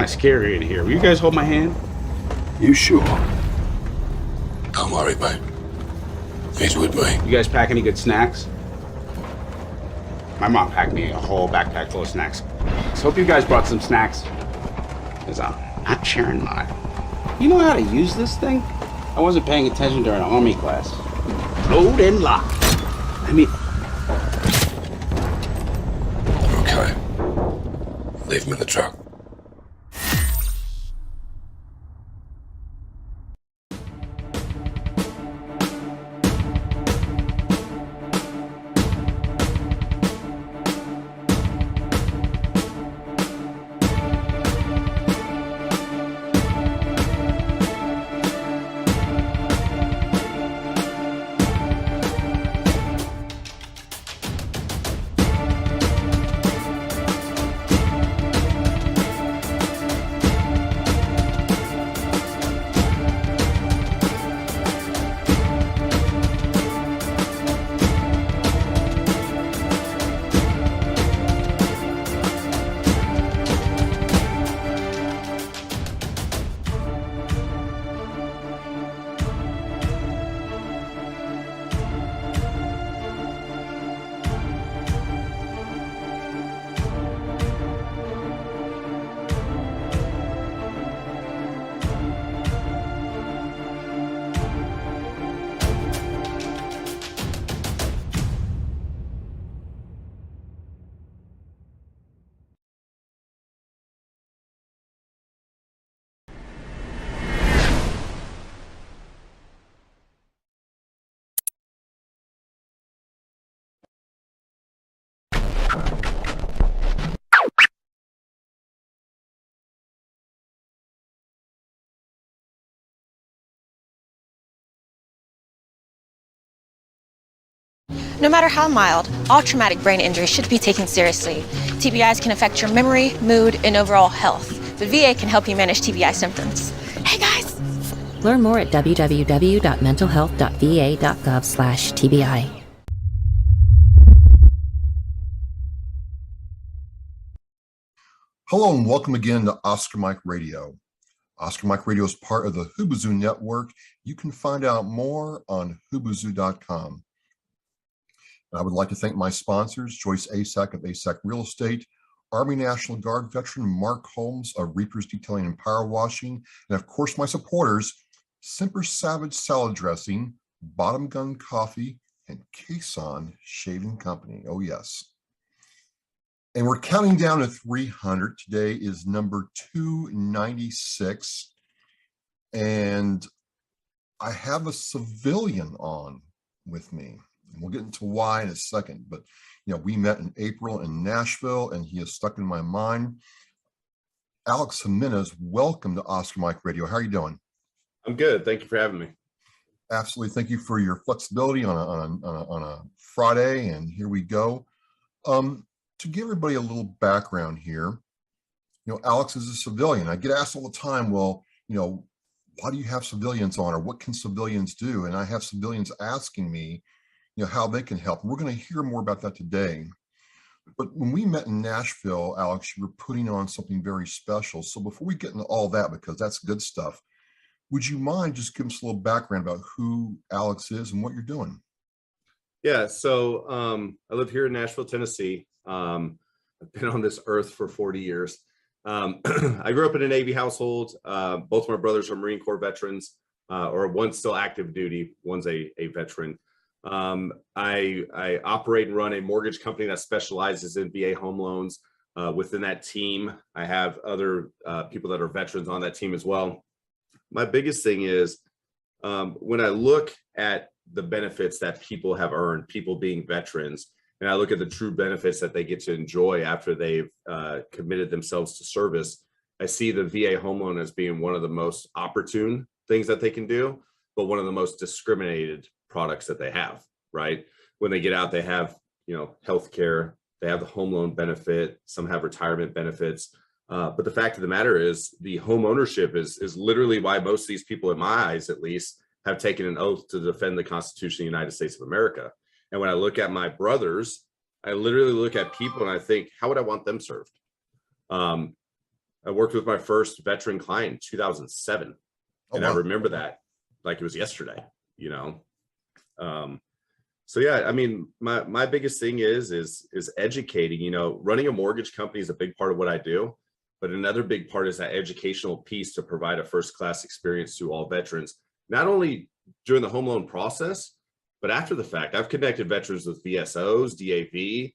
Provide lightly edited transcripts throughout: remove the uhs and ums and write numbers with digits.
kind of scary in here. Will you guys hold my hand? You sure? Don't worry, mate. He's with me. You guys pack any good snacks? My mom packed me a whole backpack full of snacks. So hope you guys brought some snacks. Because I'm not sharing mine. You know how to use this thing? I wasn't paying attention during army class. Load and lock. Okay. Leave him in the truck. No matter how mild, all traumatic brain injury should be taken seriously. TBIs can affect your memory, mood, and overall health, but VA can help you manage TBI symptoms. Hey guys! Learn more at www.mentalhealth.va.gov/TBI. Hello and welcome again to Oscar Mike Radio. Oscar Mike Radio is part of the Hubazoo Network. You can find out more on hubazoo.com. I would like to thank my sponsors, Joyce Asack of Asack Real Estate, Army National Guard veteran Mark Holmes of Reapers Detailing and Power Washing, and of course my supporters, Semper Savage Salad Dressing, Bottom Gun Coffee, and Cason Shaving Company. Oh yes. And we're counting down to 300. Today is number 296. And I have a civilian on with me. And we'll get into why in a second. But, you know, we met in April in Nashville, and he is stuck in my mind. Alex Jimenez, welcome to Oscar Mike Radio. How are you doing? I'm good. Thank you for having me. Absolutely. Thank you for your flexibility on a Friday. And here we go. To give everybody a little background here, you know, Alex is a civilian. I get asked all the time, well, you know, why do you have civilians on, or what can civilians do? And I have civilians asking me, you know, how they can help. We're going to hear more about that today. But when we met in Nashville, Alex, you were putting on something very special. So before we get into all that, because that's good stuff, would you mind just giving us a little background about who Alex is and what you're doing? Yeah, so I live here in Nashville, Tennessee. I've been on this earth for 40 years. I grew up in a Navy household. Both my brothers are Marine Corps veterans, or one's still active duty, one's a veteran. I operate and run a mortgage company that specializes in VA home loans. Within that team, I have other people that are veterans on that team as well. My biggest thing is when I look at the benefits that people have earned, people being veterans, and I look at the true benefits that they get to enjoy after they've committed themselves to service, I see the VA home loan as being one of the most opportune things that they can do, but one of the most discriminated products that they have, right? When they get out, they have, you know, healthcare, they have the home loan benefit, some have retirement benefits. But the fact of the matter is the home ownership is literally why most of these people, in my eyes at least, have taken an oath to defend the Constitution of the United States of America. And when I look at my brothers, I literally look at people and I think, how would I want them served? I worked with my first veteran client in 2007. And I wow. remember that like it was yesterday, So yeah, I mean, my biggest thing is educating. Running a mortgage company is a big part of what I do, but another big part is that educational piece to provide a first-class experience to all veterans, not only during the home loan process, but after the fact. I've connected veterans with VSOs, DAV,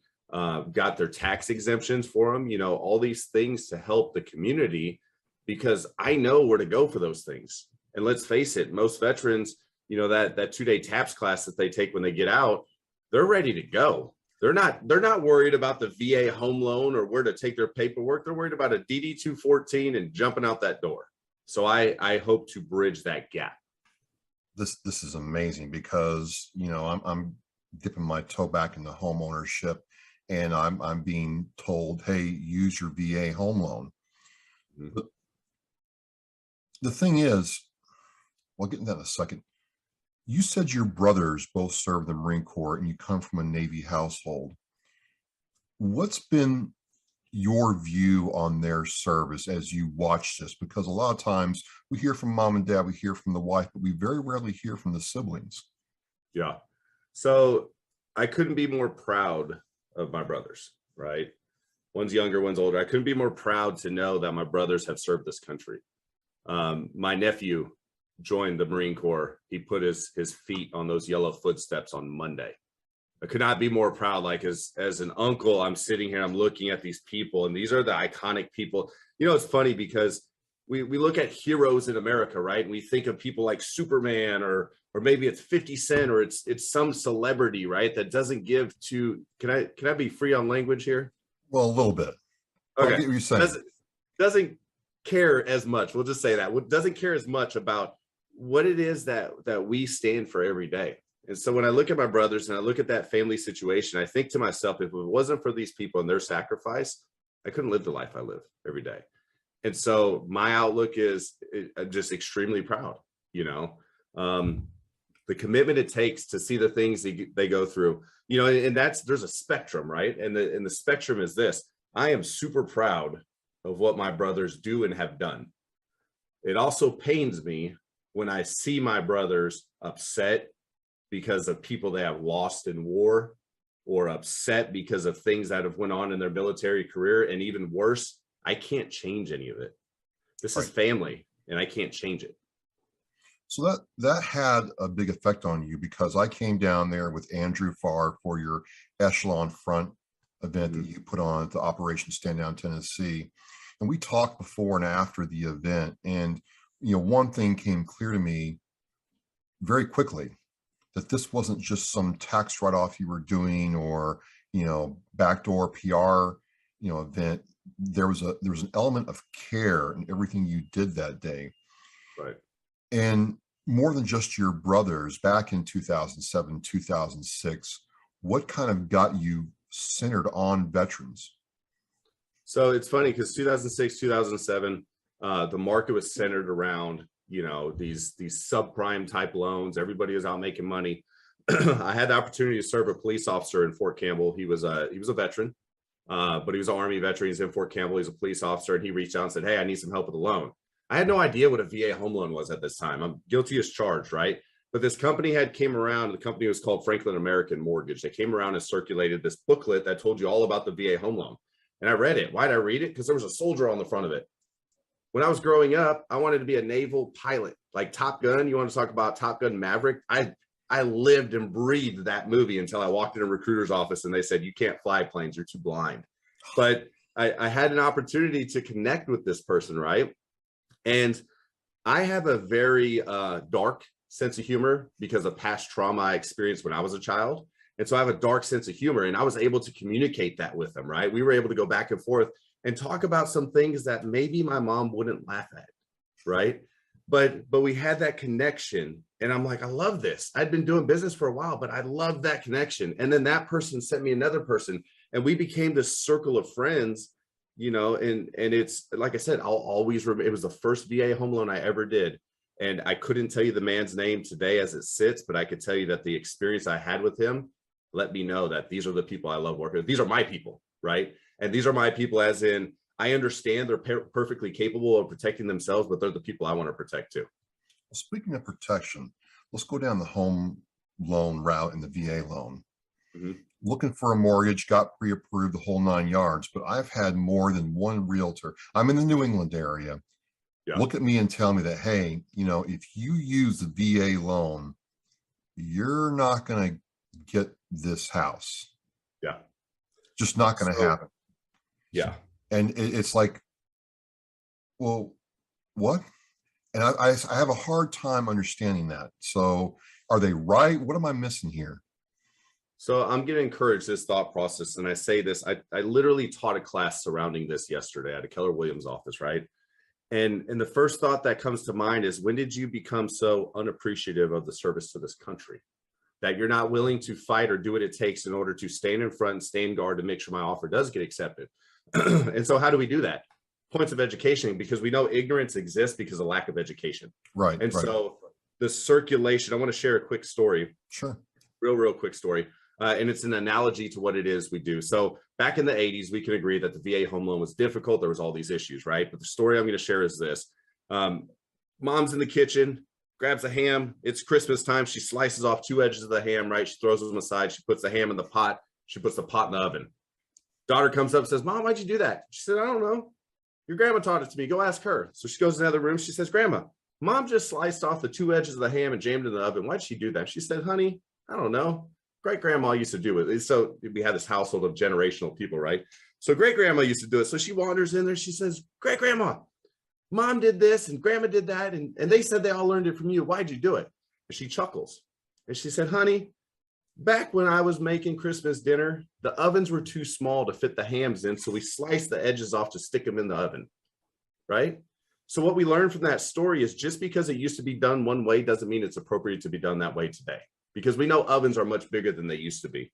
got their tax exemptions for them, all these things to help the community, because I know where to go for those things. And let's face it, most veterans, that 2-day TAPS class that they take when they get out, they're ready to go. They're not worried about the VA home loan or where to take their paperwork. They're worried about a DD 214 and jumping out that door. So I hope to bridge that gap. This is amazing, because I'm dipping my toe back into home ownership, and I'm being told, hey, use your VA home loan. Mm-hmm. The thing is, we'll get into that in a second. You said your brothers both served the Marine Corps and you come from a Navy household. What's been your view on their service as you watch this? Because a lot of times we hear from mom and dad, we hear from the wife, but we very rarely hear from the siblings. Yeah. So I couldn't be more proud of my brothers, right? One's younger, one's older. I couldn't be more proud to know that my brothers have served this country. My nephew joined the Marine Corps. He put his feet on those yellow footsteps on Monday. I could not be more proud. Like as an uncle, I'm sitting here, I'm looking at these people, and these are the iconic people. It's funny because we look at heroes in America, right? And we think of people like Superman, or maybe it's 50 Cent, or it's some celebrity, right? That doesn't give to, can I be free on language here? Well, a little bit. Okay. I get what you're saying. Doesn't care as much. We'll just say that. Doesn't care as much about what it is that we stand for every day. And so when I look at my brothers and I look at that family situation, I think to myself, if it wasn't for these people and their sacrifice, I couldn't live the life I live every day. And so my outlook is I'm just extremely proud, the commitment it takes to see the things they go through, and there's a spectrum, right? And the spectrum is this: I am super proud of what my brothers do and have done. It also pains me when I see my brothers upset because of people they have lost in war, or upset because of things that have went on in their military career. And even worse, I can't change any of it. This is family, and I can't change it. So that had a big effect on you, because I came down there with Andrew Farr for your Echelon Front event that you put on at the Operation Stand Down Tennessee. And we talked before and after the event. And, one thing came clear to me very quickly, that this wasn't just some tax write-off you were doing, or, backdoor PR, event. There was an element of care in everything you did that day. Right. And more than just your brothers, back in 2007, 2006, what kind of got you centered on veterans? So it's funny because 2006, 2007, the market was centered around, these subprime type loans. Everybody was out making money. I had the opportunity to serve a police officer in Fort Campbell. He was a veteran, but he was an Army veteran. He's in Fort Campbell. He's a police officer, and he reached out and said, "Hey, I need some help with a loan." I had no idea what a VA home loan was at this time. I'm guilty as charged, right? But this company came around. The company was called Franklin American Mortgage. They came around and circulated this booklet that told you all about the VA home loan. And I read it. Why'd I read it? Because there was a soldier on the front of it. When I was growing up, I wanted to be a naval pilot, like Top Gun. You want to talk about Top Gun Maverick? I lived and breathed that movie until I walked in a recruiter's office and they said, "You can't fly planes. You're too blind." But I had an opportunity to connect with this person, right? And I have a very dark sense of humor because of past trauma I experienced when I was a child. And so I have a dark sense of humor, and I was able to communicate that with them, right? We were able to go back and forth and talk about some things that maybe my mom wouldn't laugh at, right? But we had that connection, and I'm like, I love this. I'd been doing business for a while, but I love that connection. And then that person sent me another person, and we became this circle of friends, and it's, like I said, I'll always remember, it was the first VA home loan I ever did. And I couldn't tell you the man's name today as it sits, but I could tell you that the experience I had with him let me know that these are the people I love working with. These are my people, right? And these are my people as in, I understand they're perfectly capable of protecting themselves, but they're the people I want to protect too. Well, speaking of protection, let's go down the home loan route and the VA loan. Mhm. Looking for a mortgage, got pre-approved, the whole 9 yards, but I've had more than one realtor. I'm in the New England area. Yeah. Look at me and tell me that, hey, if you use the VA loan, you're not going to get this house. Yeah. Just not going to happen. Yeah. And it's like, well, what? And I have a hard time understanding that. So are they right? What am I missing here? So I'm going to encourage this thought process. And I say this, I literally taught a class surrounding this yesterday at a Keller Williams office, right? And the first thought that comes to mind is, when did you become so unappreciative of the service to this country that you're not willing to fight or do what it takes in order to stand in front and stay in guard to make sure my offer does get accepted? And so how do we do that? Points of education, because we know ignorance exists because of lack of education. Right. And right. so the circulation, I want to share a quick story. Sure. Real quick story. And it's an analogy to what it is we do. So back in the 80s, we can agree that the VA home loan was difficult. There was all these issues, right? But the story I'm going to share is this. Mom's in the kitchen, grabs a ham. It's Christmas time. She slices off 2 edges of the ham, right? She throws them aside. She puts the ham in the pot. She puts the pot in the oven. Daughter comes up and says, Mom, why'd you do that? She said, I don't know. Your grandma taught it to me. Go ask her. So she goes in the other room. She says, Grandma, Mom just sliced off the 2 edges of the ham and jammed it in the oven. Why'd she do that? She said, honey, I don't know. Great grandma used to do it. So we had this household of generational people, right? So great grandma used to do it. So she wanders in there. She says, great grandma, Mom did this and grandma did that. And they said they all learned it from you. Why'd you do it? And she chuckles. And she said, honey, back when I was making Christmas dinner, the ovens were too small to fit the hams in. So we sliced the edges off to stick them in the oven, right? So what we learned from that story is, just because it used to be done one way doesn't mean it's appropriate to be done that way today, because we know ovens are much bigger than they used to be.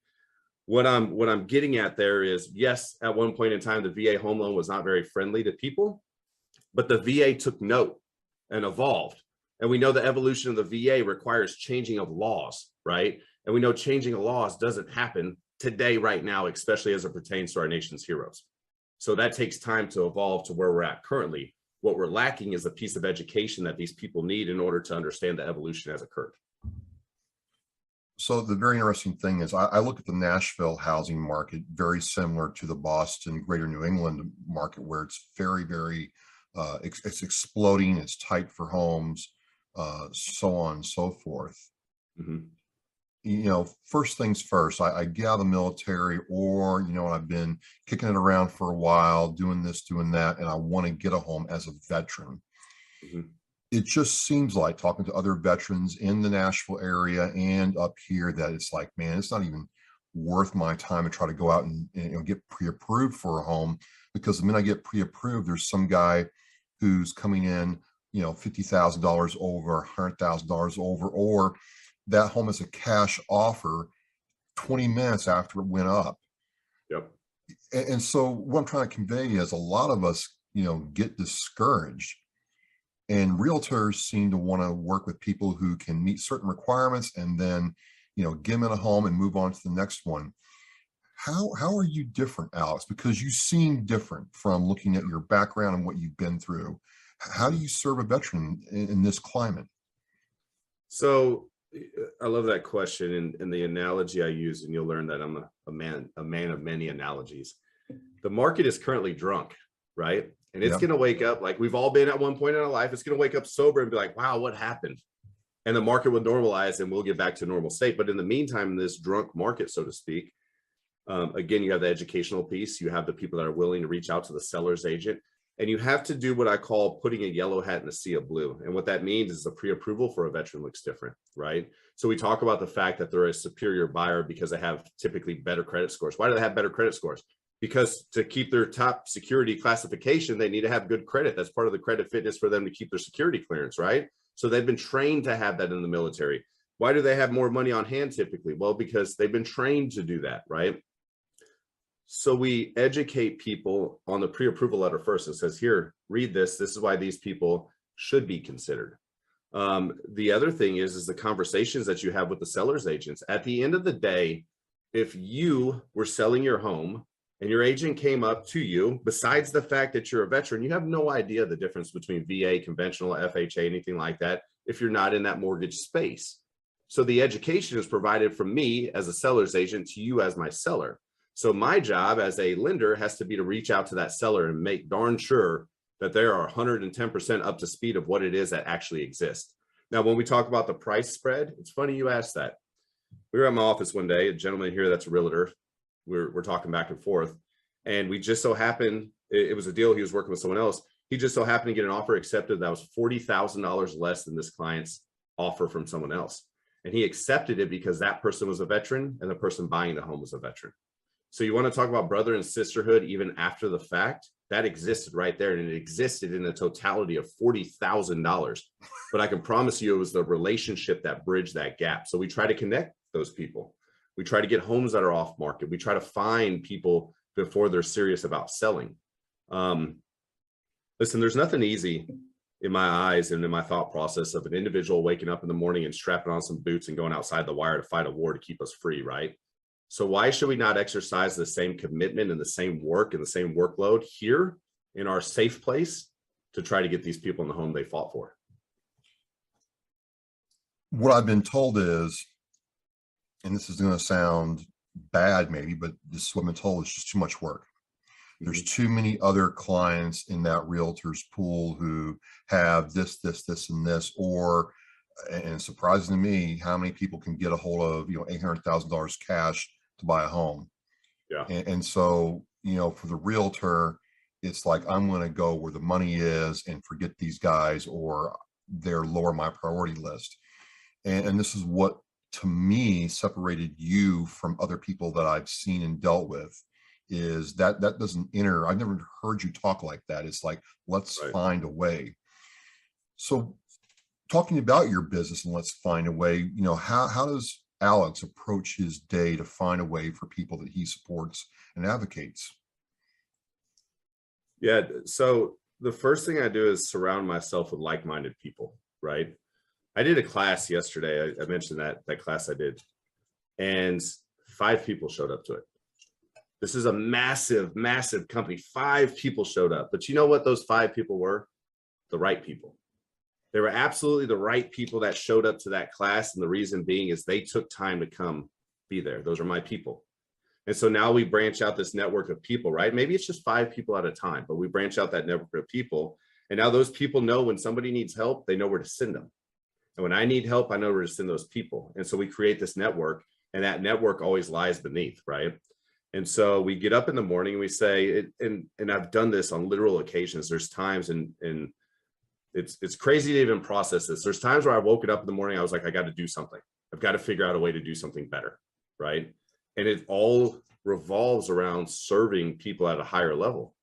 What I'm getting at there is, yes, at one point in time, the VA home loan was not very friendly to people, but the VA took note and evolved. And we know the evolution of the VA requires changing of laws, right? And we know changing of laws doesn't happen today, right now, especially as it pertains to our nation's heroes. So that takes time to evolve to where we're at currently. What we're lacking is a piece of education that these people need in order to understand the evolution as occurred. So the very interesting thing is, I look at the Nashville housing market very similar to the Boston, greater New England market, where it's very, very, it's exploding, it's tight for homes, so on and so forth. Mm-hmm. First things first, I get out of the military, or, I've been kicking it around for a while, doing this, doing that, and I want to get a home as a veteran. Mm-hmm. It just seems like, talking to other veterans in the Nashville area and up here, that it's like, man, it's not even worth my time to try to go out and get pre-approved for a home, because the minute I get pre-approved, there's some guy who's coming in, $50,000 over, $100,000 over, or that home is a cash offer 20 minutes after it went up. Yep. And so what I'm trying to convey is, a lot of us, get discouraged. And realtors seem to want to work with people who can meet certain requirements, and then, get them in a home and move on to the next one. How are you different, Alex? Because you seem different from looking at your background and what you've been through. How do you serve a veteran in this climate? So I love that question, and the analogy I use, and you'll learn that I'm a man of many analogies. The market is currently drunk, right? And it's going to wake up, like we've all been at one point in our life. It's going to wake up sober and be like, wow, what happened? And the market will normalize and we'll get back to normal state. But in the meantime, in this drunk market, so to speak, again, you have the educational piece. You have the people that are willing to reach out to the seller's agent. And you have to do what I call putting a yellow hat in a sea of blue. And what that means is the pre-approval for a veteran looks different, right? So we talk about the fact that they're a superior buyer because they have typically better credit scores. Why do they have better credit scores? Because to keep their top security classification, they need to have good credit. That's part of the credit fitness for them to keep their security clearance, right? So they've been trained to have that in the military. Why do they have more money on hand typically? Well, because they've been trained to do that, right? So we educate people on the pre-approval letter first. It says, here, read this. This is why these people should be considered. The other thing is the conversations that you have with the seller's agents. At the end of the day, if you were selling your home and your agent came up to you, besides the fact that you're a veteran, you have no idea the difference between VA, conventional, FHA, anything like that, if you're not in that mortgage space. So the education is provided from me as a seller's agent to you as my seller. So my job as a lender has to be to reach out to that seller and make darn sure that they are 110% up to speed of what it is that actually exists. Now, when we talk about the price spread, it's funny you asked that. We were at my office one day, a gentleman here that's a realtor. We're talking back and forth, and we just so happened, it was a deal, he was working with someone else. He just so happened to get an offer accepted that was $40,000 less than this client's offer from someone else. And he accepted it because that person was a veteran and the person buying the home was a veteran. So you want to talk about brother and sisterhood even after the fact? That existed right there, and it existed in a totality of $40,000. But I can promise you it was the relationship that bridged that gap. So we try to connect those people. We try to get homes that are off market. We try to find people before they're serious about selling. Listen, there's nothing easy in my eyes and in my thought process of an individual waking up in the morning and strapping on some boots and going outside the wire to fight a war to keep us free, right? So why should we not exercise the same commitment and the same work and the same workload here in our safe place to try to get these people in the home they fought for? What I've been told is, and this is going to sound bad maybe, but this is what I've been told, it's just too much work. There's too many other clients in that realtor's pool who have this, and this, or, and surprising to me, how many people can get a hold of, $800,000 cash to buy a home. Yeah. And so, for the realtor, it's like, I'm going to go where the money is and forget these guys, or they're lower my priority list. And this is what, to me, separated you from other people that I've seen and dealt with, is that doesn't enter. I've never heard you talk like that. It's like, let's find a way. So talking about your business and let's find a way, how does Alex approach his day to find a way for people that he supports and advocates? Yeah. So the first thing I do is surround myself with like-minded people, right? I did a class yesterday. I mentioned that class I did, and 5 people showed up to it. This is a massive, massive company. 5 people showed up, but you know what those 5 people were? The right people. They were absolutely the right people that showed up to that class. And the reason being is they took time to come be there. Those are my people. And so now we branch out this network of people, right? Maybe it's just 5 people at a time, but we branch out that network of people. And now those people know when somebody needs help, they know where to send them. And when I need help, I know where to send those people. And so we create this network, and that network always lies beneath, right? And so we get up in the morning and we say, and I've done this on literal occasions. There's times, and it's crazy to even process this. There's times where I woke up in the morning, I was like, I got to do something. I've got to figure out a way to do something better, right? And it all revolves around serving people at a higher level.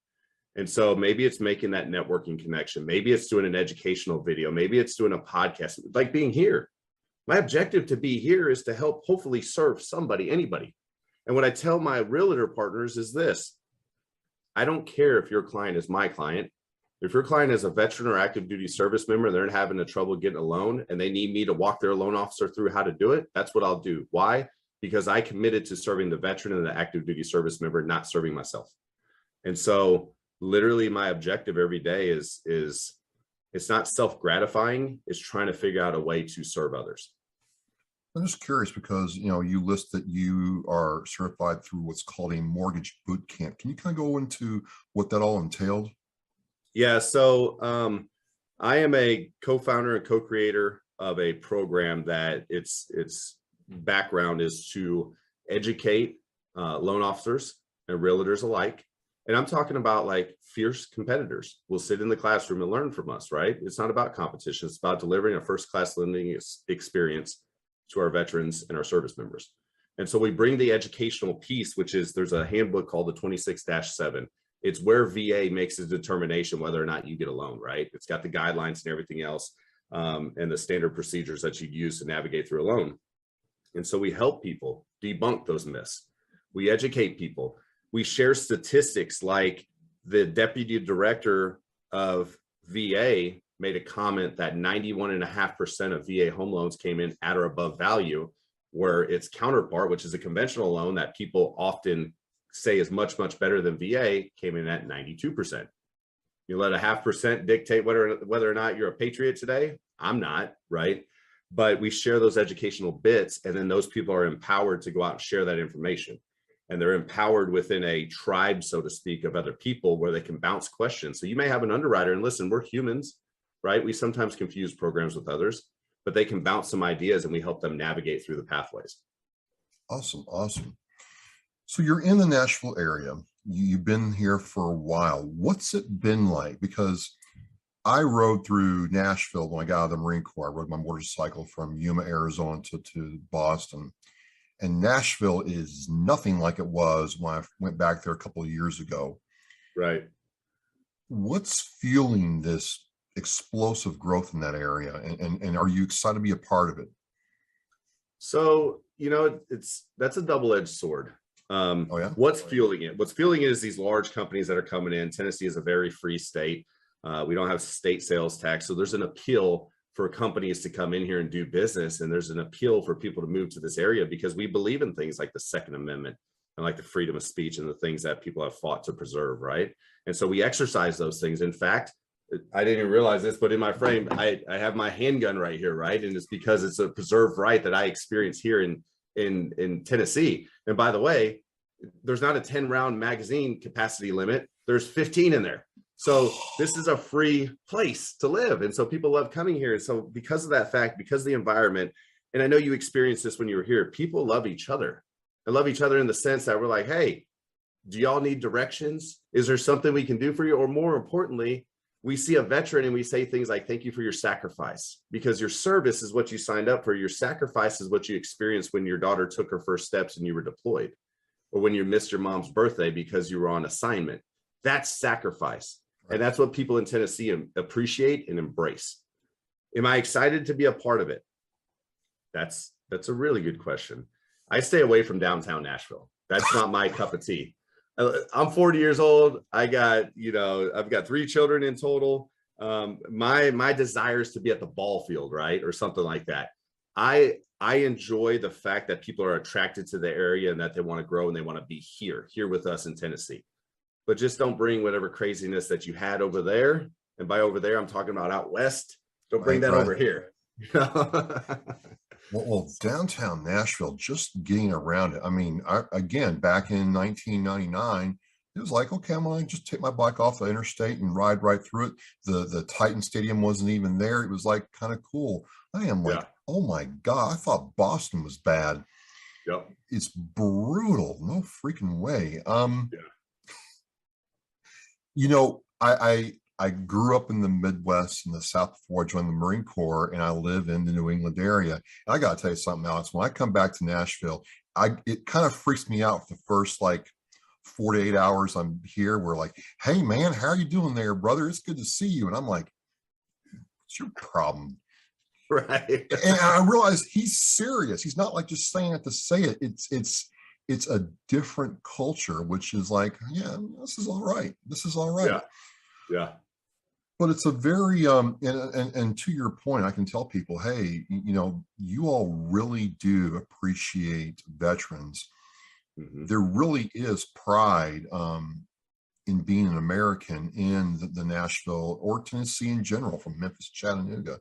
And so maybe it's making that networking connection. Maybe it's doing an educational video. Maybe it's doing a podcast, like being here. My objective to be here is to help hopefully serve somebody, anybody. And what I tell my realtor partners is this: I don't care if your client is my client. If your client is a veteran or active duty service member, and they're having a trouble getting a loan and they need me to walk their loan officer through how to do it, that's what I'll do. Why? Because I committed to serving the veteran and the active duty service member, not serving myself. And so literally my objective every day is it's not self-gratifying. It's trying to figure out a way to serve others. I'm just curious because, you list that you are certified through what's called a mortgage boot camp. Can you kind of go into what that all entailed? Yeah. So I am a co-founder and co-creator of a program that its background is to educate loan officers and realtors alike. And I'm talking about like fierce competitors will sit in the classroom and learn from us, right? It's not about competition. It's about delivering a first-class lending experience to our veterans and our service members. And so we bring the educational piece, which is there's a handbook called the 26-7. It's where VA makes a determination whether or not you get a loan, right? It's got the guidelines and everything else and the standard procedures that you use to navigate through a loan. And so we help people debunk those myths. We educate people. We share statistics, like the deputy director of VA made a comment that 91.5% of VA home loans came in at or above value, where its counterpart, which is a conventional loan that people often say is much, much better than VA came in at 92%. You let a 0.5% dictate whether or not you're a patriot today. I'm not, right? But we share those educational bits, and then those people are empowered to go out and share that information. And they're empowered within a tribe, so to speak, of other people where they can bounce questions. So you may have an underwriter, and listen, we're humans, right? We sometimes confuse programs with others, but they can bounce some ideas and we help them navigate through the pathways. Awesome. Awesome. So you're in the Nashville area. You've been here for a while. What's it been like? Because I rode through Nashville when I got out of the Marine Corps. I rode my motorcycle from Yuma, Arizona to Boston. And Nashville is nothing like it was when I went back there a couple of years ago. Right. What's fueling this explosive growth in that area? And are you excited to be a part of it? So, that's a double-edged sword. Oh, yeah? What's fueling it? What's fueling it is these large companies that are coming in. Tennessee is a very free state. We don't have state sales tax. So there's an appeal for companies to come in here and do business. And there's an appeal for people to move to this area because we believe in things like the Second Amendment and like the freedom of speech and the things that people have fought to preserve, right? And so we exercise those things. In fact, I didn't even realize this, but in my frame, I have my handgun right here, right? And it's because it's a preserved right that I experience here in Tennessee. And by the way, there's not a 10-round magazine capacity limit. There's 15 in there. So this is a free place to live. And so people love coming here. And so because of that fact, because of the environment, and I know you experienced this when you were here, people love each other. They love each other in the sense that we're like, hey, do y'all need directions? Is there something we can do for you? Or more importantly, we see a veteran and we say things like, thank you for your sacrifice, because your service is what you signed up for. Your sacrifice is what you experienced when your daughter took her first steps and you were deployed, or when you missed your mom's birthday because you were on assignment. That's sacrifice. And that's what people in Tennessee appreciate and embrace. Am I excited to be a part of it? That's a really good question. I stay away from downtown Nashville. That's not my cup of tea. I'm 40 years old. I've got 3 children in total. My desire is to be at the ball field, right? Or something like that. I enjoy the fact that people are attracted to the area and that they want to grow and they want to be here with us in Tennessee. But just don't bring whatever craziness that you had over there. And by over there, I'm talking about out west. Don't bring that over here. Well, downtown Nashville, just getting around it. I mean, again, back in 1999, it was like, okay, I'm going to just take my bike off the interstate and ride right through it. The Titan Stadium wasn't even there. It was like kind of cool. I am like, oh my God, I thought Boston was bad. Yep. It's brutal. No freaking way. I grew up in the Midwest in the South before I joined the Marine Corps, and I live in the New England area. And I got to tell you something, Alex, when I come back to Nashville, it kind of freaks me out for the first 48 hours I'm here. We're like, hey man, how are you doing there, brother? It's good to see you. And I'm like, what's your problem? Right. And I realized he's serious. He's not like just saying it to say it. It's a different culture, which is like, yeah, this is all right. This is all right. Yeah. But it's a very and to your point, I can tell people, hey, you all really do appreciate veterans. Mm-hmm. There really is pride in being an American in the Nashville or Tennessee in general, from Memphis, Chattanooga,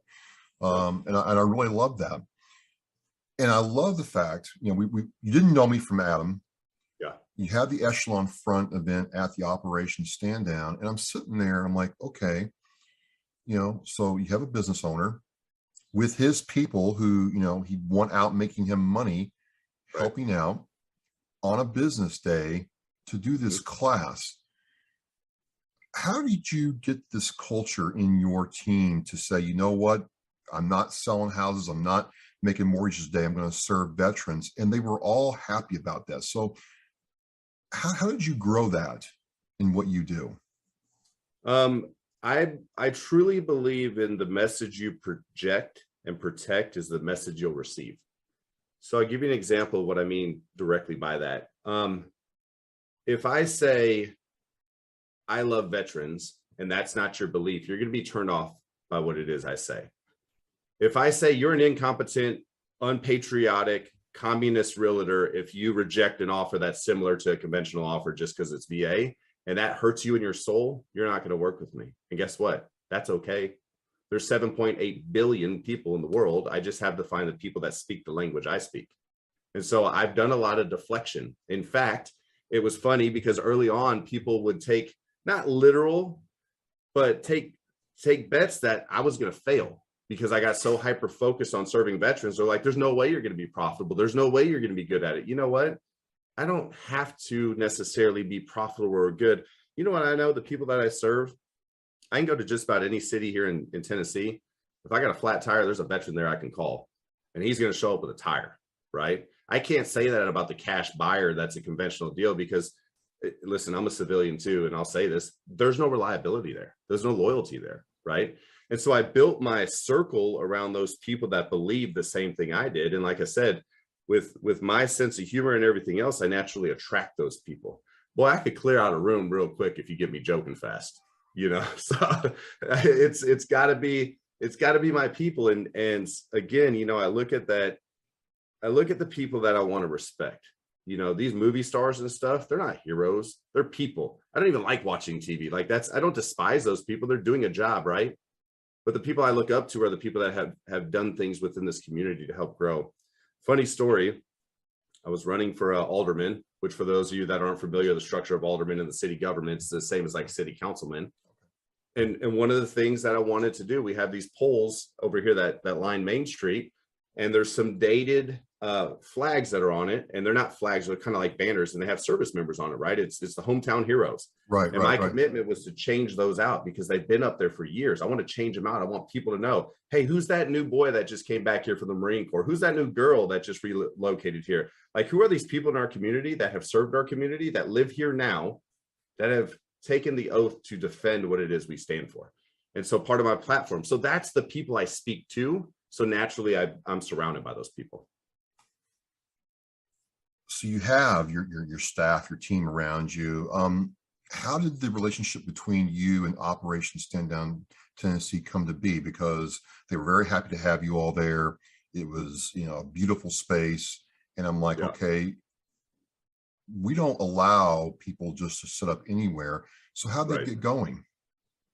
and I really love that. And I love the fact, you didn't know me from Adam. Yeah. You had the Echelon Front event at the Operation Stand Down, and I'm sitting there, I'm like, okay, so you have a business owner with his people who, he want out making him money, helping out on a business day to do this class. How did you get this culture in your team to say, you know what, I'm not selling houses, I'm not making mortgages today, I'm going to serve veterans? And they were all happy about that. So how did you grow that in what you do? I truly believe in the message you project and protect is the message you'll receive. So I'll give you an example of what I mean directly by that. If I say, I love veterans, and that's not your belief, you're going to be turned off by what it is I say. If I say you're an incompetent, unpatriotic, communist realtor if you reject an offer that's similar to a conventional offer just because it's VA and that hurts you in your soul, you're not going to work with me. And guess what? That's okay. There's 7.8 billion people in the world. I just have to find the people that speak the language I speak. And so I've done a lot of deflection. In fact, it was funny because early on people would take, not literal, but take bets that I was going to fail because I got so hyper focused on serving veterans. They're like, there's no way you're going to be profitable. There's no way you're going to be good at it. You know what? I don't have to necessarily be profitable or good. You know what? I know the people that I serve, I can go to just about any city here in Tennessee. If I got a flat tire, there's a veteran there I can call and he's going to show up with a tire, right? I can't say that about the cash buyer. That's a conventional deal because listen, I'm a civilian too. And I'll say this, there's no reliability there. There's no loyalty there. Right. And so I built my circle around those people that believe the same thing I did. And like I said, with my sense of humor and everything else, I naturally attract those people. Boy, I could clear out a room real quick if you get me joking fast, you know. So it's gotta be my people. And again, you know, I look at the people that I want to respect. You know, these movie stars and stuff, they're not heroes, they're people. I don't even like watching TV. Like I don't despise those people. They're doing a job, right? But the people I look up to are the people that have done things within this community to help grow. Funny story, I was running for alderman, which for those of you that aren't familiar, the structure of alderman in the city government is the same as like city councilman. And one of the things that I wanted to do, we have these poles over here that line Main Street, and there's some dated flags that are on it, and they're not flags, they're kind of like banners, and they have service members on it, right? It's the hometown heroes. Right. And my commitment was to change those out because they've been up there for years. I want to change them out. I want people to know, hey, who's that new boy that just came back here from the Marine Corps? Who's that new girl that just relocated here? Like, who are these people in our community that have served our community, that live here now, that have taken the oath to defend what it is we stand for? And so part of my platform, so that's the people I speak to. So naturally I'm surrounded by those people. So you have your staff, your team around you. How did the relationship between you and Operation Stand Down Tennessee come to be? Because they were very happy to have you all there. It was, you know, a beautiful space. And I'm like, Yeah. okay, we don't allow people just to sit up anywhere. So how'd that get going?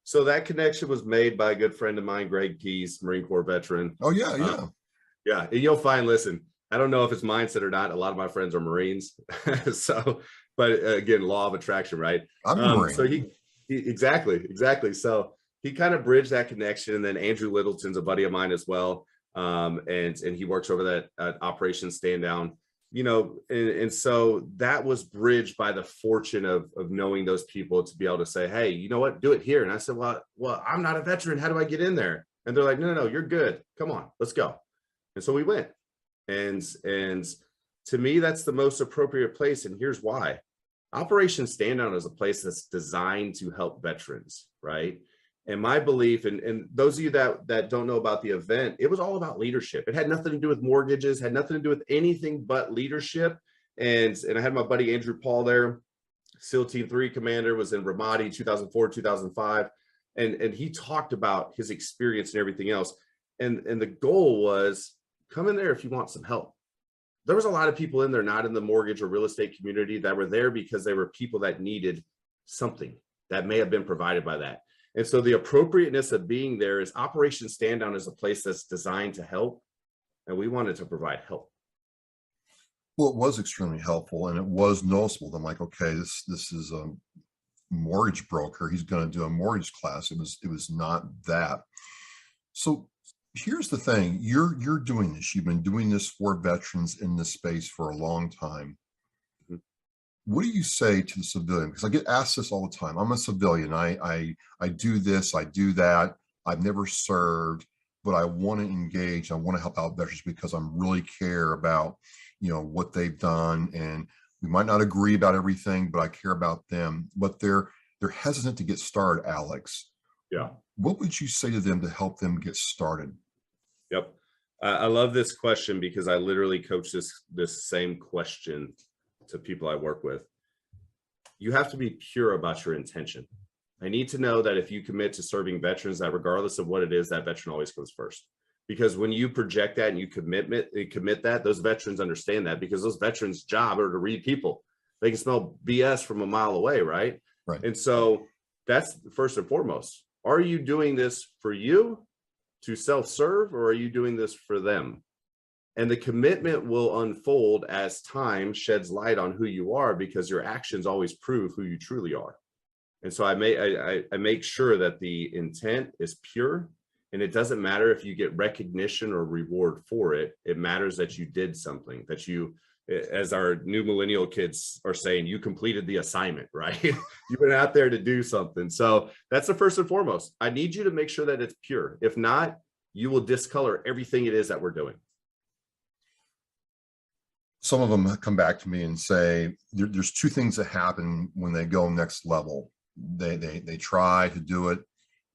So that connection was made by a good friend of mine, Greg Keys, Marine Corps veteran. Oh yeah, yeah. Yeah, and you'll find, listen, I don't know if it's mindset or not. A lot of my friends are Marines. So, but again, law of attraction, right? I'm a Marine. So he exactly. So he kind of bridged that connection. And then Andrew Littleton's a buddy of mine as well. And he works over that Operation Stand Down, you know, and so that was bridged by the fortune of knowing those people to be able to say, hey, you know what, do it here. And I said, well, I'm not a veteran. How do I get in there? And they're like, no, you're good. Come on, let's go. And so we went. And to me, that's the most appropriate place. And here's why. Operation Stand Down is a place that's designed to help veterans, right? And my belief, and those of you that don't know about the event, it was all about leadership. It had nothing to do with mortgages, had nothing to do with anything but leadership. And I had my buddy Andrew Paul there, SEAL Team 3 commander, was in Ramadi 2004, 2005. And he talked about his experience and everything else. And the goal was, come in there if you want some help. There was a lot of people in there, not in the mortgage or real estate community, that were there because they were people that needed something that may have been provided by that. And so the appropriateness of being there is Operation Stand Down is a place that's designed to help. And we wanted to provide help. Well, it was extremely helpful, and it was noticeable. I'm like, okay, this is a mortgage broker. He's going to do a mortgage class. It was not that. So here's the thing. You're doing this. You've been doing this for veterans in this space for a long time. Mm-hmm. What do you say to the civilian? Because I get asked this all the time. I'm a civilian. I do this, I do that. I've never served, but I want to engage. I want to help out veterans because I really care about, you know, what they've done. And we might not agree about everything, but I care about them. But they're hesitant to get started, Alex. Yeah. What would you say to them to help them get started? Yep. I love this question because I literally coach this same question to people I work with. You have to be pure about your intention. I need to know that if you commit to serving veterans, that regardless of what it is, that veteran always comes first. because when you project that and you commit that, those veterans understand that, because those veterans' job are to read people. They can smell BS from a mile away, right? Right. And so that's first and foremost. Are you doing this for you to self-serve, or are you doing this for them? And the commitment will unfold as time sheds light on who you are, because your actions always prove who you truly are. And so I make sure that the intent is pure, and it doesn't matter if you get recognition or reward for it. It matters that you did something, that you, as our new millennial kids are saying, you completed the assignment, right? You went out there to do something. So that's the first and foremost. I need you to make sure that it's pure. If not, you will discolor everything it is that we're doing. Some of them come back to me and say, there's two things that happen when they go next level. They try to do it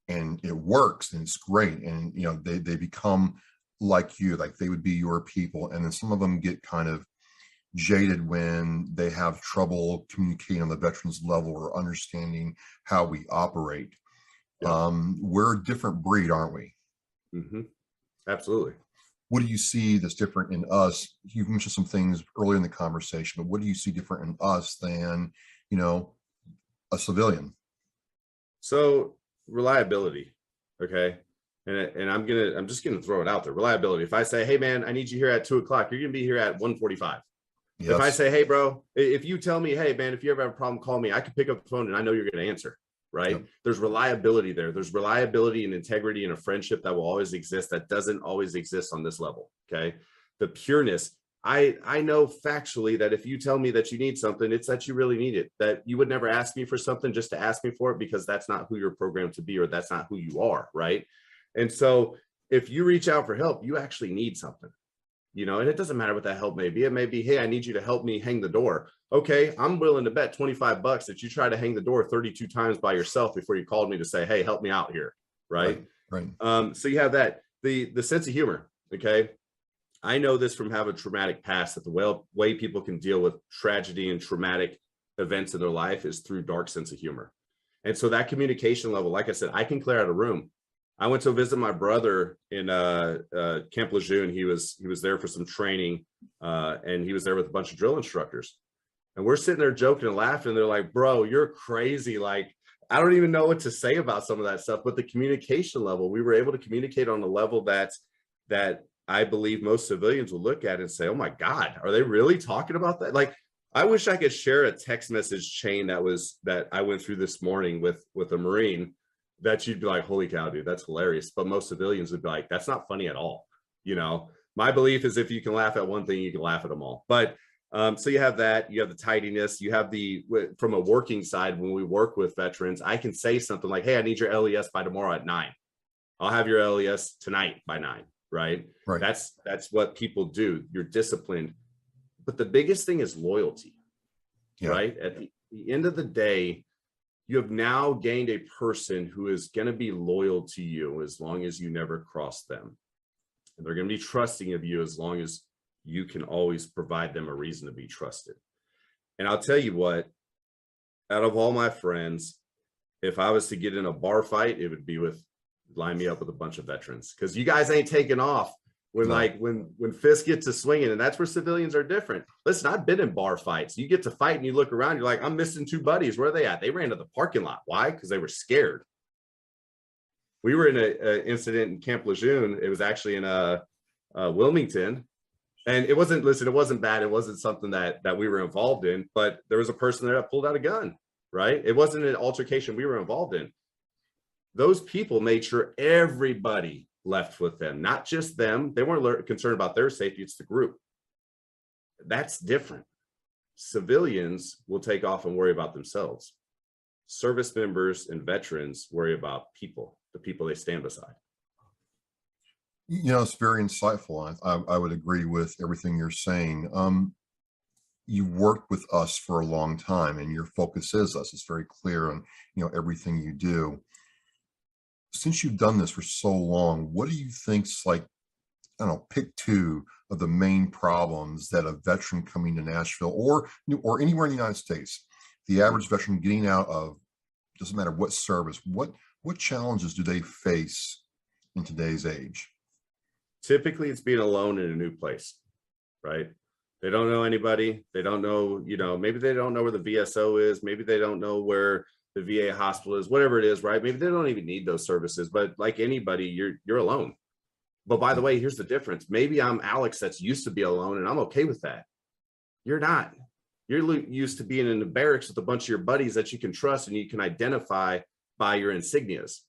and it works and it's great. And, you know, they become like you, like they would be your people. And then some of them get kind of jaded when they have trouble communicating on the veterans level or understanding how we operate. Yeah. We're a different breed, aren't we? Mm-hmm. Absolutely. What do you see that's different in us? You've mentioned some things earlier in the conversation, but what do you see different in us than, you know, a civilian? So reliability. Okay. And I'm just going to throw it out there. Reliability. If I say, hey man, I need you here at 2:00, you're going to be here at 1:45. Yes. If I say, hey bro, if you tell me, hey man, if you ever have a problem, call me, I can pick up the phone and I know you're going to answer. Right. Yep. There's reliability there. There's reliability and integrity in a friendship that will always exist. That doesn't always exist on this level. Okay. The pureness. I know factually that if you tell me that you need something, it's that you really need it, that you would never ask me for something just to ask me for it, because that's not who you're programmed to be, or that's not who you are. Right. And so if you reach out for help, you actually need something, you know, and it doesn't matter what that help may be. It may be, hey, I need you to help me hang the door. Okay, I'm willing to bet $25 that you try to hang the door 32 times by yourself before you called me to say, hey, help me out here. Right. So you have that, the sense of humor. Okay. I know this from having a traumatic past, that the way people can deal with tragedy and traumatic events in their life is through dark sense of humor. And so that communication level, like I said, I can clear out a room. I went to visit my brother in Camp Lejeune. He was there for some training, and he was there with a bunch of drill instructors. And we're sitting there joking and laughing. And they're like, bro, you're crazy. Like, I don't even know what to say about some of that stuff. But the communication level, we were able to communicate on a level that I believe most civilians will look at and say, oh my God, are they really talking about that? Like, I wish I could share a text message chain that I went through this morning with a Marine, that you'd be like, holy cow, dude, that's hilarious. But most civilians would be like, that's not funny at all. You know, my belief is if you can laugh at one thing, you can laugh at them all. But so you have that, you have the tidiness, you have from a working side, when we work with veterans, I can say something like, hey, I need your LES by tomorrow at 9. I'll have your LES tonight by 9. Right. That's what people do. You're disciplined. But the biggest thing is loyalty. Yeah. Right. At the end of the day, you have now gained a person who is going to be loyal to you as long as you never cross them. And they're going to be trusting of you as long as you can always provide them a reason to be trusted. And I'll tell you what, out of all my friends, if I was to get in a bar fight, it would be line me up with a bunch of veterans, because you guys ain't taking off when fists get to swinging. And that's where civilians are different. Listen, I've been in bar fights. You get to fight and you look around, you're like, I'm missing 2 buddies. Where are they at? They ran to the parking lot. Why? Because they were scared. We were in an incident in Camp Lejeune. It was actually in Wilmington. And it wasn't bad. It wasn't something that we were involved in, but there was a person there that pulled out a gun, right? It wasn't an altercation we were involved in. Those people made sure everybody left with them, not just them. They weren't concerned about their safety. It's the group. That's different. Civilians will take off and worry about themselves. Service members and veterans worry about people, the people they stand beside. You know, it's very insightful. I would agree with everything you're saying. You worked with us for a long time, and your focus is us. It's very clear on, you know, everything you do. Since you've done this for so long, what do you think's like, I don't know, pick 2 of the main problems that a veteran coming to Nashville or anywhere in the United States, the average veteran getting out of, doesn't matter what service, what challenges do they face in today's age? Typically it's being alone in a new place, right? They don't know anybody. They don't know, maybe they don't know where the VSO is. Maybe they don't know where the VA hospital is, whatever it is, right? Maybe they don't even need those services, but like anybody, you're alone. But by the way, here's the difference. Maybe I'm Alex that's used to be alone and I'm okay with that. You're not. You're used to being in the barracks with a bunch of your buddies that you can trust and you can identify by your insignias.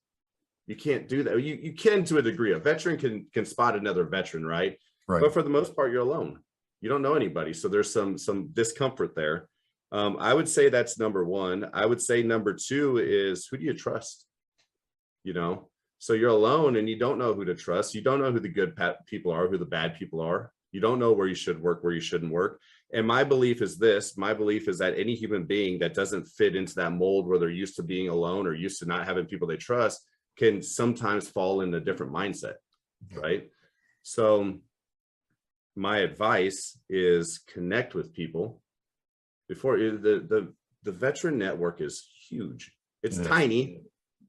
You can't do that. You can to a degree. A veteran can spot another veteran, right? But for the most part, you're alone. You don't know anybody. So there's some discomfort there. I would say that's number one. I would say number two is, who do you trust? So you're alone and you don't know who to trust. You don't know who the good people are, who the bad people are. You don't know where you should work, where you shouldn't work. And my belief is this. My belief is that any human being that doesn't fit into that mold where they're used to being alone or used to not having people they trust can sometimes fall in a different mindset, right? So my advice is connect with people. Before the veteran network is huge. It's tiny,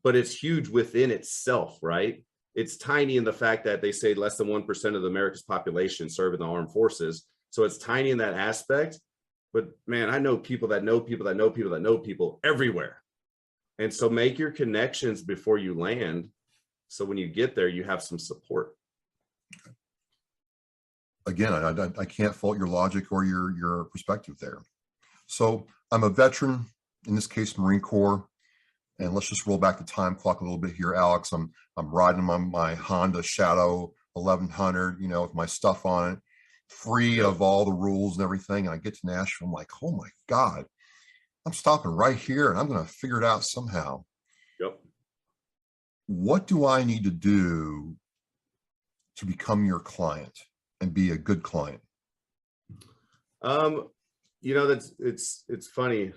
but it's huge within itself, right? It's tiny in the fact that they say less than 1% of America's population serve in the armed forces. So it's tiny in that aspect. But man, I know people that know people that know people that know people everywhere. And so make your connections before you land. So when you get there, you have some support. Again, I can't fault your logic or your perspective there. So I'm a veteran, in this case, Marine Corps. And let's just roll back the time clock a little bit here, Alex. I'm riding my Honda Shadow 1100, with my stuff on it, free of all the rules and everything. And I get to Nashville, I'm like, oh my God, I'm stopping right here and I'm going to figure it out somehow. Yep. What do I need to do to become your client and be a good client? It's funny.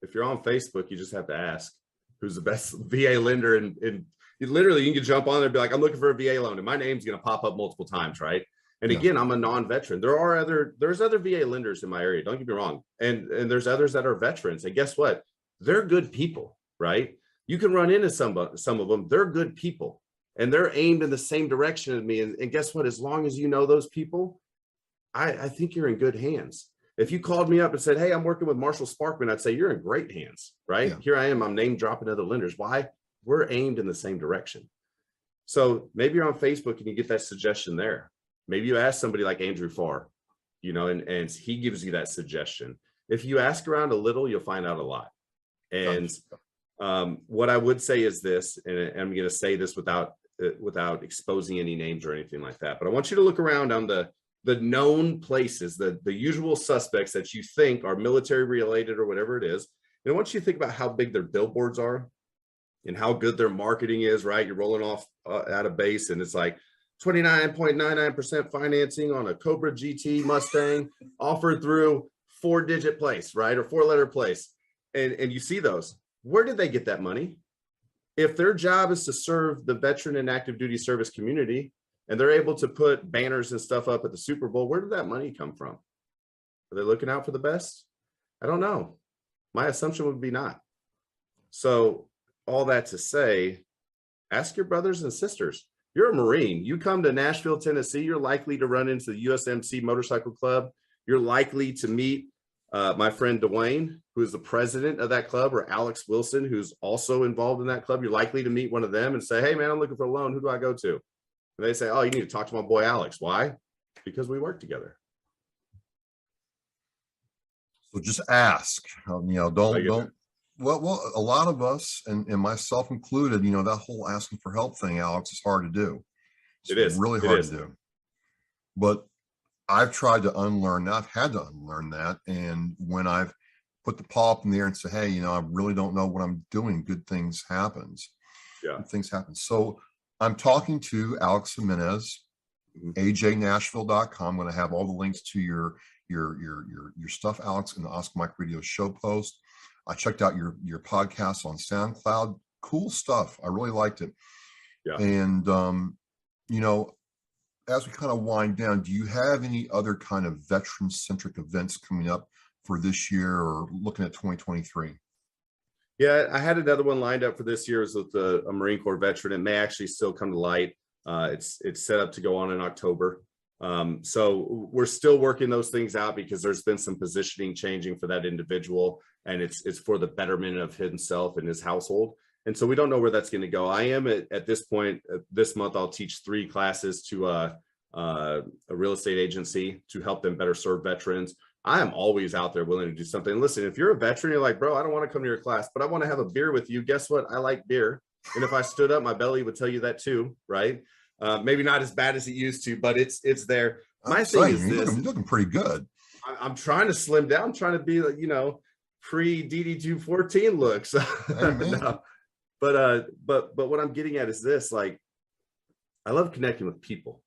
If you're on Facebook, you just have to ask who's the best VA lender, and you can jump on there and be like, I'm looking for a VA loan, and my name's going to pop up multiple times, right? And again, I'm a non-veteran. There's other VA lenders in my area. Don't get me wrong, and there's others that are veterans. And guess what? They're good people, right? You can run into some of them. They're good people, and they're aimed in the same direction as me. And guess what? As long as you know those people, I think you're in good hands. If you called me up and said, hey, I'm working with Marshall Sparkman, I'd say you're in great hands, right? Yeah. Here I am, I'm name dropping other lenders. Why? We're aimed in the same direction. So maybe you're on Facebook and you get that suggestion there. Maybe you ask somebody like Andrew Farr, and he gives you that suggestion. If you ask around a little, you'll find out a lot. And what I would say is this, and I'm going to say this without exposing any names or anything like that, but I want you to look around on the known places, the usual suspects that you think are military related or whatever it is. And I want you to think about how big their billboards are and how good their marketing is, right? You're rolling off out of base and it's like 29.99% financing on a Cobra GT Mustang offered through 4-digit place, right? Or 4-letter place. And you see those. Where did they get that money? If their job is to serve the veteran and active duty service community, and they're able to put banners and stuff up at the Super Bowl, where did that money come from? Are they looking out for the best? I don't know. My assumption would be not. So all that to say, ask your brothers and sisters. You're a Marine. You come to Nashville, Tennessee, you're likely to run into the USMC Motorcycle Club. You're likely to meet my friend Dwayne, who is the president of that club, or Alex Wilson, who's also involved in that club. You're likely to meet one of them and say, hey, man, I'm looking for a loan. Who do I go to? And they say, oh, you need to talk to my boy, Alex. Why? Because we work together. So just ask, don't. Well, a lot of us, and myself included, that whole asking for help thing, Alex, is hard to do. It's really hard to do. But I've tried to unlearn that. I've had to unlearn that. And when I've put the paw up in the air and say, hey, I really don't know what I'm doing, good things happens. Yeah. Good things happen. So I'm talking to Alex Jimenez, ajnashville.com. I'm going to have all the links to your stuff, Alex, in the Ask Mike Radio show post. I checked out your podcast on SoundCloud. Cool stuff. I really liked it. Yeah. And, as we kind of wind down, do you have any other kind of veteran-centric events coming up for this year or looking at 2023? Yeah, I had another one lined up for this year. Is with a Marine Corps veteran. It may actually still come to light. It's set up to go on in October. So we're still working those things out because there's been some positioning changing for that individual, and it's for the betterment of himself and his household. And so we don't know where that's going to go. I am at this point, this month, I'll teach 3 classes to a real estate agency to help them better serve veterans. I am always out there willing to do something. Listen, if you're a veteran, you're like, bro, I don't want to come to your class, but I want to have a beer with you. Guess what? I like beer. And if I stood up, my belly would tell you that too, right? Maybe not as bad as it used to, but it's there. My thing is this. You're looking pretty good. I'm trying to slim down. I'm trying to be, pre DD214 looks. No. But what I'm getting at is this, like, I love connecting with people.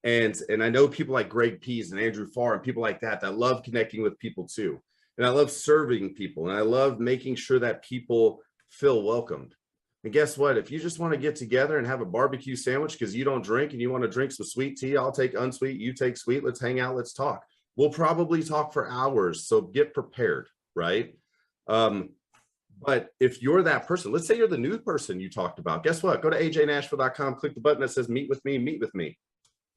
And I know people like Greg Pease and Andrew Farr and people like that love connecting with people too. And I love serving people, and I love making sure that people feel welcomed. And guess what? If you just want to get together and have a barbecue sandwich because you don't drink and you want to drink some sweet tea, I'll take unsweet, you take sweet, let's hang out, let's talk. We'll probably talk for hours, so get prepared, right? But if you're that person, let's say you're the new person you talked about, guess what? Go to ajnashville.com, click the button that says meet with me, meet with me.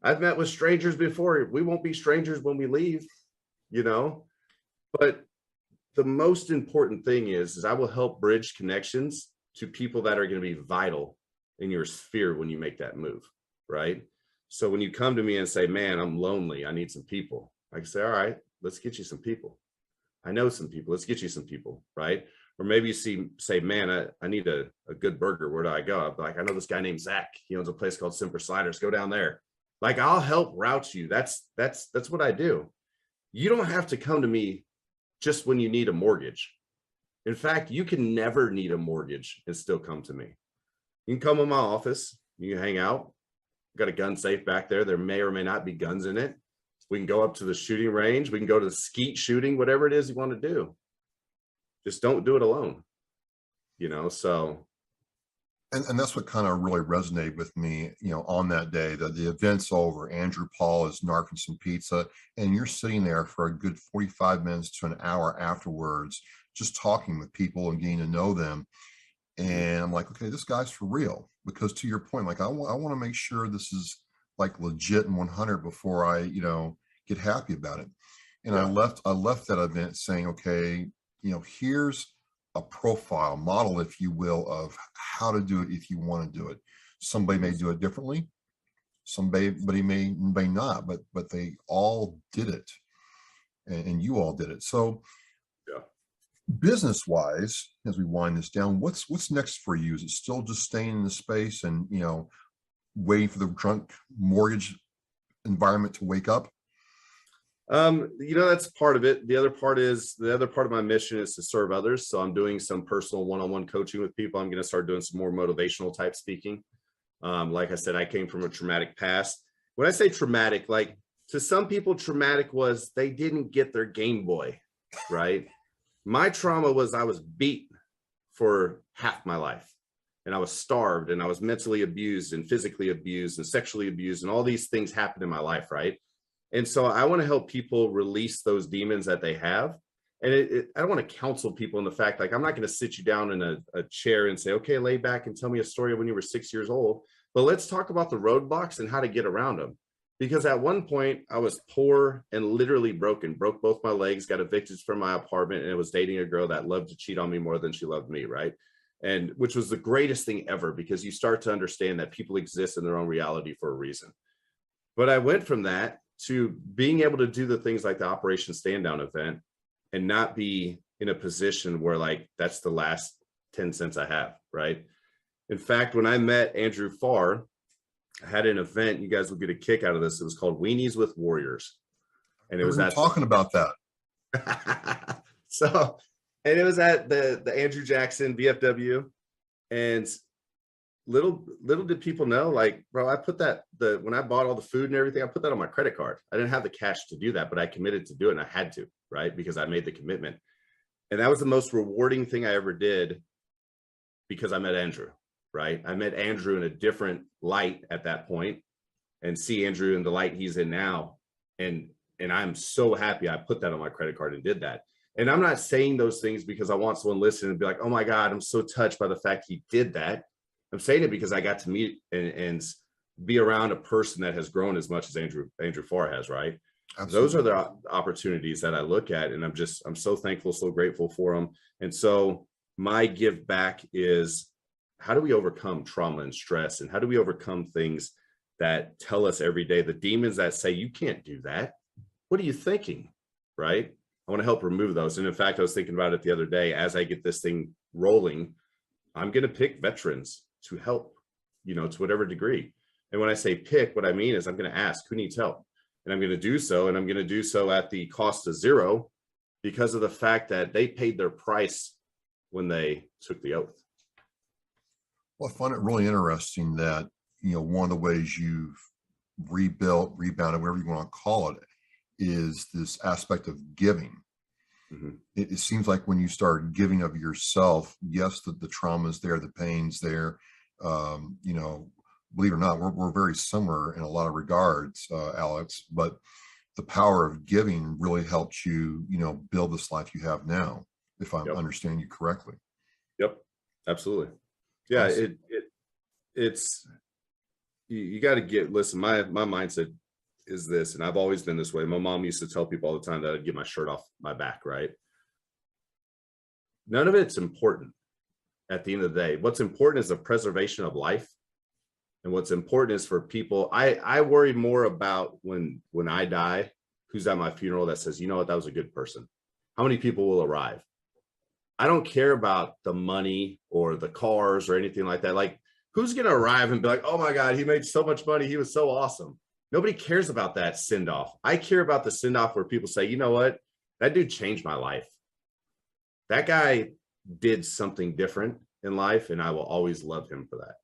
I've met with strangers before. We won't be strangers when we leave, but the most important thing is I will help bridge connections to people that are going to be vital in your sphere when you make that move, right? So when you come to me and say, man, I'm lonely, I need some people, I can say, all right, let's get you some people. I know some people, let's get you some people, right? Or maybe you say, man, I need a good burger. Where do I go? I'm like, I know this guy named Zach. He owns a place called Simper Sliders. Go down there. Like, I'll help route you. That's what I do. You don't have to come to me just when you need a mortgage. In fact, you can never need a mortgage and still come to me. You can come in my office, you can hang out. I've got a gun safe back there. There may or may not be guns in it. We can go up to the shooting range. We can go to the skeet shooting, whatever it is you want to do. Just don't do it alone, so. And that's what kind of really resonated with me, on that day, that the event's over. Andrew Paul is narking some pizza, and you're sitting there for a good 45 minutes to an hour afterwards, just talking with people and getting to know them. And I'm like, okay, this guy's for real. Because to your point, like, I want to make sure this is like legit and 100 before I, get happy about it. And I left that event saying, okay, here's a profile model, if you will, of how to do it if you want to do it. Somebody may do it differently, somebody may not, but they all did it, and you all did it. So business wise, as we wind this down, what's next for you? Is it still just staying in the space and waiting for the drunk mortgage environment to wake up? That's part of it. The other part of my mission is to serve others. So I'm doing some personal one-on-one coaching with people. I'm going to start doing some more motivational type speaking. Like I said, I came from a traumatic past. When I say traumatic, like, to some people, traumatic was they didn't get their Game Boy, right? My trauma was I was beat for half my life, and I was starved, and I was mentally abused and physically abused and sexually abused, and all these things happened in my life, right? And so I want to help people release those demons that they have. And I don't want to counsel people in the fact, like, I'm not going to sit you down in a chair and say, okay, lay back and tell me a story of when you were 6 years old, but let's talk about the roadblocks and how to get around them. Because at one point I was poor and literally broke both my legs, got evicted from my apartment, and I was dating a girl that loved to cheat on me more than she loved me, right? And which was the greatest thing ever, because you start to understand that people exist in their own reality for a reason. But I went from that to being able to do the things like the Operation Stand Down event and not be in a position where, like, that's the last 10 cents I have, right? In fact, when I met Andrew Farr, I had an event, you guys will get a kick out of this. It was called Weenies with Warriors. And it was talking about that. And it was at the Andrew Jackson VFW. And little did people know, like, bro, I put when I bought all the food and everything, I put that on my credit card. I didn't have the cash to do that, but I committed to do it, and I had to, right? Because I made the commitment. And that was the most rewarding thing I ever did, because I met Andrew, right? I met Andrew in a different light at that point, and see Andrew in the light he's in now. And I'm so happy I put that on my credit card and did that. And I'm not saying those things because I want someone listening to be like, oh my God, I'm so touched by the fact he did that. I'm saying it because I got to meet and be around a person that has grown as much as Andrew Farr has, right? Absolutely. Those are the opportunities that I look at, and I'm so thankful, so grateful for them. And so my give back is, how do we overcome trauma and stress, and how do we overcome things that tell us every day, the demons that say you can't do that? What are you thinking? Right? I want to help remove those. And in fact, I was thinking about it the other day. As I get this thing rolling, I'm going to pick veterans to help, to whatever degree. And when I say pick, what I mean is I'm going to ask, who needs help? And I'm going to do so. And I'm going to do so at the cost of zero, because of the fact that they paid their price when they took the oath. Well, I find it really interesting that, one of the ways you've rebuilt, rebounded, whatever you want to call it, is this aspect of giving. Mm-hmm. It seems like when you start giving of yourself, yes, the trauma's there, the pain's there. Believe it or not, we're very similar in a lot of regards, Alex, but the power of giving really helps you, build this life you have now, if I'm understanding you correctly. Yep, absolutely. Yeah, Awesome. it's you got to listen, my mindset is this, and I've always been this way. My mom used to tell people all the time that I'd get my shirt off my back, right? None of it's important at the end of the day. What's important is the preservation of life. And what's important is for people, I worry more about when I die, who's at my funeral that says, you know what, that was a good person. How many people will arrive? I don't care about the money or the cars or anything like that. Like, who's going to arrive and be like, oh my God, he made so much money, he was so awesome. Nobody cares about that send off. I care about the send off where people say, you know what, that dude changed my life. That guy did something different in life, and I will always love him for that.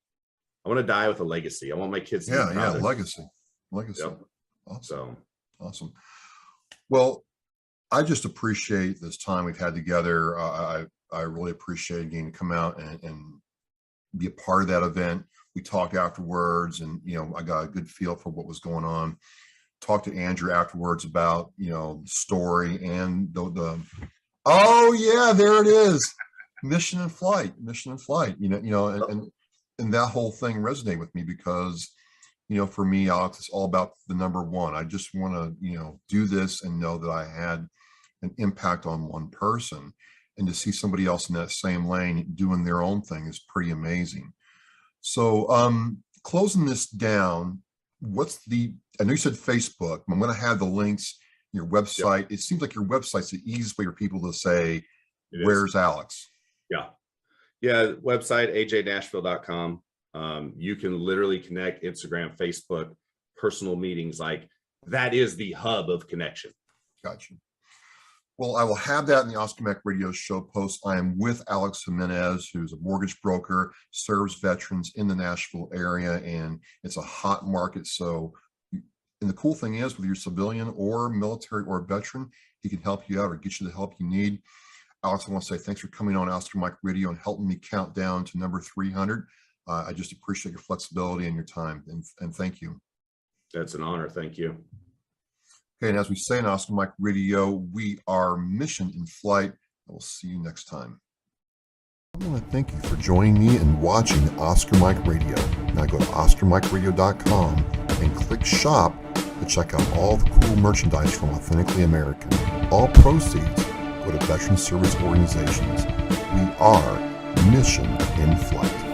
I want to die with a legacy. I want my kids to be proud of me. Legacy. Yep. Awesome. Awesome. Well, I just appreciate this time we've had together. I really appreciate getting to come out and be a part of that event. We talked afterwards, and I got a good feel for what was going on. Talked to Andrew afterwards about the story and the oh yeah, there it is, mission in flight. And that whole thing resonated with me because for me, Alex, it's all about the number one. I just want to do this and know that I had an impact on one person, and to see somebody else in that same lane doing their own thing is pretty amazing. So closing this down, I know you said Facebook. I'm going to have the links, your website. Yep. It seems like your website's the easiest way for people to say, where's Alex? Yeah, website, ajnashville.com. You can literally connect Instagram, Facebook, personal meetings. Like, that is the hub of connection. Gotcha. Well, I will have that in the Oscar Mack Radio Show post. I am with Alex Jimenez, who's a mortgage broker, serves veterans in the Nashville area, and it's a hot market. So, and the cool thing is, whether you're civilian or military or veteran, he can help you out or get you the help you need. Alex, I want to say thanks for coming on Oscar Mack Radio and helping me count down to number 300. I just appreciate your flexibility and your time, and thank you. That's an honor. Thank you. Okay, and as we say in Oscar Mack Radio, we are mission in flight. I will see you next time. I want to thank you for joining me and watching Oscar Mack Radio. Now go to OscarMikeRadio.com and click shop to check out all the cool merchandise from Authentically American. All proceeds go to veteran service organizations. We are mission in flight.